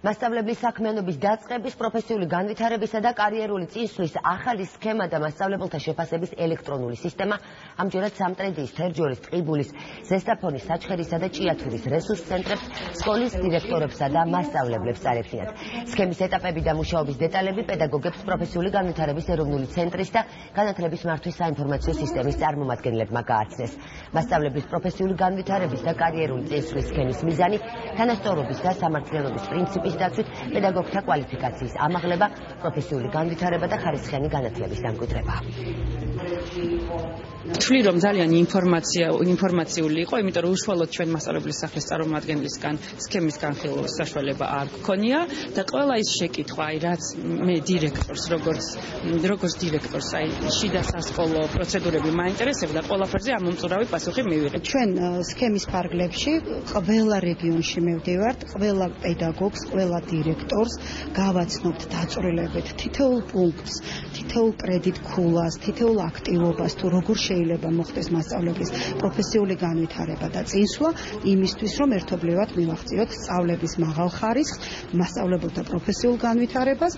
მასწავლებლის საქმიანობის დაწყების, პროფესიული განვითარებისა და კარიერული წინსვლის ახალი სქემა და მასწავლებელთა შეფასების ელექტრონული სისტემა ამჯერად სამტრედიის, თერჯოლის, ტყიბულის, ზესტაფონის, საჩხერისა და ჭიათურის რესურს ცენტრებს, სკოლის დირექტორებსა და მასწავლებლებს წარებინათ. სქემის ეტაპები და მუშაობის დეტალები პედაგოგებს პროფესიული განვითარების ეროვნული ცენტრის და განათლების მართვის საინფორმაციო სისტემის წარმომადგენლებმა გააცნეს. მასწავლებლის პროფესიული განვითარების და კარიერული წინსვლის სქემის მიზანი თანასწორობის და სამართლიანობის პრინციპის დაცვით პედაგოგთა კვალიფიკაციის ამაღლება, პროფესიული განვითარება და ხარისხიანი განათლების დამკვიდრება. ვთვლი რომ ძალიან ინფორმაციული იყო, იმიტომ რომ უშუალოდ ჩვენ მასწავლებლის სახლის წარმომადგენლისგან სქემის განხილვის საშუალება არ გქონია და ყველა ის შეკითხვა, რაც მე დირექტორს, როგორც დირექტორს, შიდა სასკოლო პროცედურები მაინტერესებდა, ყველაფერზე ამომწურავი პასუხი მივიღე. ჩვენ სქემის ფარგლებში ყველა რეგიონში მივდივართ, ყველა პედაგოგს, ყველა დირექტორს გავაცნობთ დაწვრილებით თითოეულ პუნქტს, თითოეულ კრედიტ ქულას, თითოეულ აქტივობას, თუ როგორ შეიძლება მოხდეს მასწავლებლის პროფესიული განვითარება და წინსვლა, იმისთვის რომ ერთობლივად მივაღწიოთ სწავლების მაღალ ხარისხს, მასწავლებელთა პროფესიულ განვითარებას.